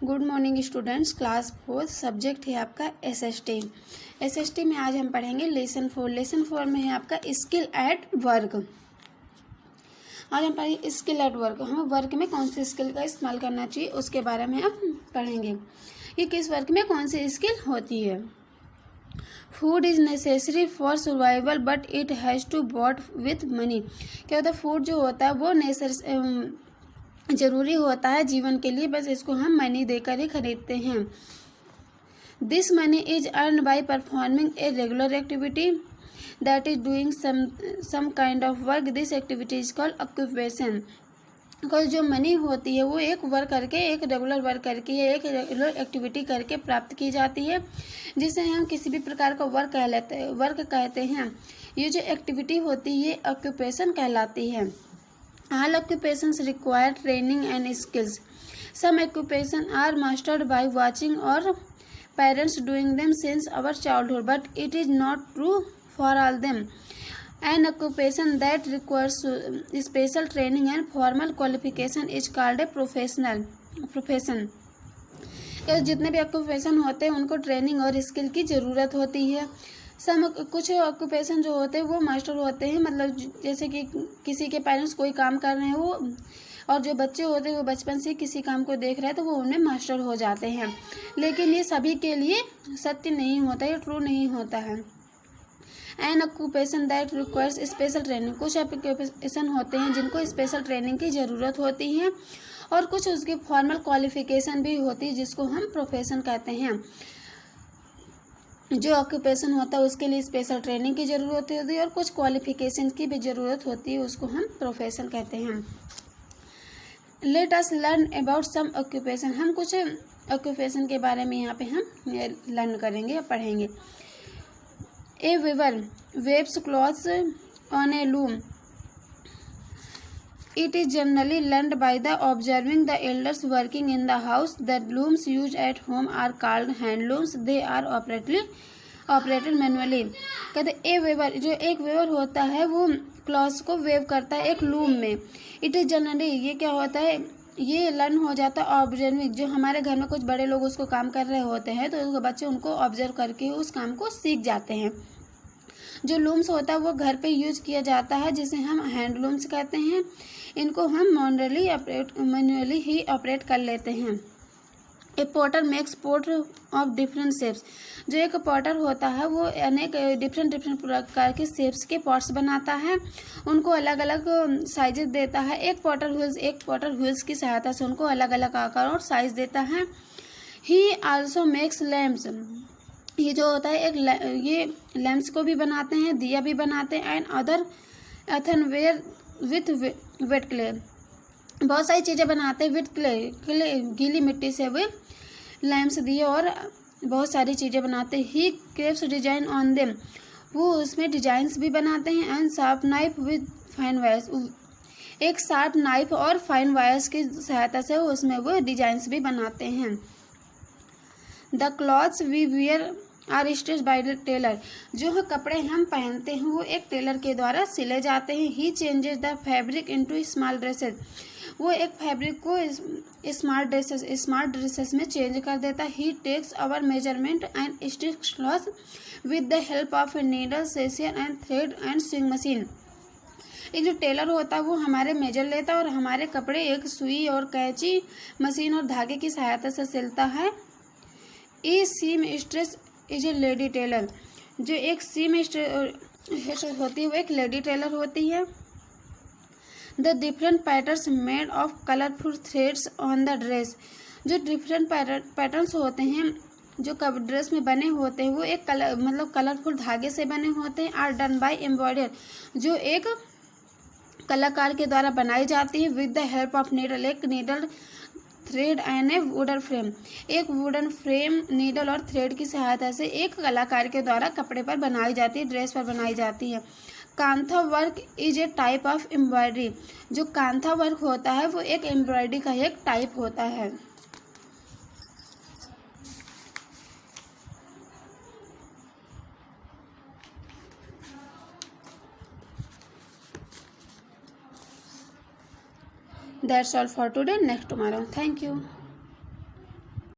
Good morning students. Class 4 subject है आपका SST. SST में आज हम पढ़ेंगे लेसन 4। लेसन 4 में है आपका स्किल एट वर्क। आज हम पढ़ेंगे स्किल एट वर्क। हमें वर्क में कौन सी स्किल का इस्तेमाल करना चाहिए उसके बारे में आप पढ़ेंगे कि किस वर्क में कौन सी स्किल होती है। Food is necessary for survival but it has to bought with money. क्या होता है, फूड जो होता है वो ज़रूरी होता है जीवन के लिए, बस इसको हम मनी देकर ही खरीदते हैं। This money is earn by performing a regular activity that is doing some kind of work. This activity is called occupation. Because जो मनी होती है वो एक वर्क करके, एक रेगुलर वर्क करके या एक रेगुलर एक्टिविटी करके प्राप्त की जाती है, जिसे हम किसी भी प्रकार का वर्क कहते हैं। ये जो एक्टिविटी होती है ऑक्यूपेशन कहलाती है। All occupations require training and skills. Some occupations are mastered by watching or parents doing them since our childhood, but it is not true for all them. An occupation that requires special training and formal qualification is called a profession. जितने भी occupation होते हैं उनको training और skill की ज़रूरत होती है। कुछ ऑक्यूपेशन जो होते हैं वो मास्टर होते हैं, मतलब जैसे कि किसी के पेरेंट्स कोई काम कर रहे हैं वो, और जो बच्चे होते हैं वो बचपन से किसी काम को देख रहे हैं तो वो उनमें मास्टर हो जाते हैं। लेकिन ये सभी के लिए सत्य नहीं होता, ये ट्रू नहीं होता है। N occupation that requires special training. कुछ ऑक्यूपेशन होते हैं जिनको स्पेशल ट्रेनिंग की ज़रूरत होती है, और कुछ उसकी फॉर्मल क्वालिफिकेशन भी होती है जिसको हम प्रोफेशन कहते हैं। जो ऑक्यूपेशन होता है उसके लिए स्पेशल ट्रेनिंग की ज़रूरत होती है और कुछ क्वालिफिकेशन की भी ज़रूरत होती है, उसको हम प्रोफेशन कहते हैं। Let us learn about some occupation. हम कुछ ऑक्यूपेशन के बारे में यहाँ पे हम लर्न करेंगे या पढ़ेंगे। A weaver weaves cloths on a loom. It is generally learned by the observing the elders working in the house. The looms used at home are called hand looms. They are operated manually. कहते ए waiver, जो एक waiver होता है वो clothes को wave करता है एक लूम में। इट इज़ जनरली, ये क्या होता है, ये लर्न हो जाता है ऑब्जर्विंग। जो हमारे घर में कुछ बड़े लोग उसको काम कर रहे होते हैं तो बच्चे उनको ऑब्जर्व करके उस काम को सीख जाते हैं। जो लूम्स होता है वो घर पे यूज किया जाता है, जिसे हम हैंड लूम्स कहते हैं। इनको हम मैनुअली ही ऑपरेट कर लेते हैं। A potter makes pot of different shapes. जो एक पॉटर होता है वो अनेक डिफरेंट प्रकार के शेप्स के पॉट्स बनाता है, उनको अलग अलग साइजेस देता है। एक पॉटर व्हील्स की सहायता से उनको अलग अलग आकार और साइज देता है। ही आल्सो मेक्स लैम्प्स। ये जो होता है ये लैम्प्स को भी बनाते हैं, दिया भी बनाते हैं। And other earthenware with wet clay. बहुत सारी चीज़ें बनाते हैं विथ क्ले गीली मिट्टी से वे लैम्प्स दिए और बहुत सारी चीज़ें बनाते हैं। He craves design on them. वो उसमें डिजाइंस भी बनाते हैं। And sharp knife with fine wires. एक शार्प नाइफ और फाइन वायर्स की सहायता से उसमें वो डिजाइंस भी बनाते हैं। The clothes we wear are stitch by the tailor. जो कपड़े हम पहनते हैं वो एक टेलर के द्वारा सिले जाते हैं। He changes the fabric into small dresses. वो एक फैब्रिक को स्मार्ट ड्रेसेस में चेंज कर देता है। He takes our measurement and stitch cloth with the help of a needle, scissor and thread and sewing machine. ये जो टेलर होता है वो हमारे मेजर लेता है और हमारे कपड़े एक सुई और कैंची, मशीन और धागे की सहायता से सिलता है। A seamstress is a lady tailor. जो एक सीम होती है वो एक लेडी टेलर होती है। The different patterns made of colourful threads on the dress. जो डिफरेंट पैटर्न्स होते हैं जो ड्रेस में बने होते हैं वो एक कलरफुल धागे से बने होते हैं। Are done by embroider. जो एक कलाकार के द्वारा बनाई जाती है। With the help of needle. एक needle, thread and a wooden frame. एक वुडन फ्रेम, नीडल और थ्रेड की सहायता से एक कलाकार के द्वारा कपड़े पर बनाई जाती है, ड्रेस पर बनाई जाती है। Kantha work is a type of embroidery. जो कांथा वर्क होता है वो एक एम्ब्रॉयडरी का एक टाइप होता है। That's all for today. Next tomorrow. Thank you.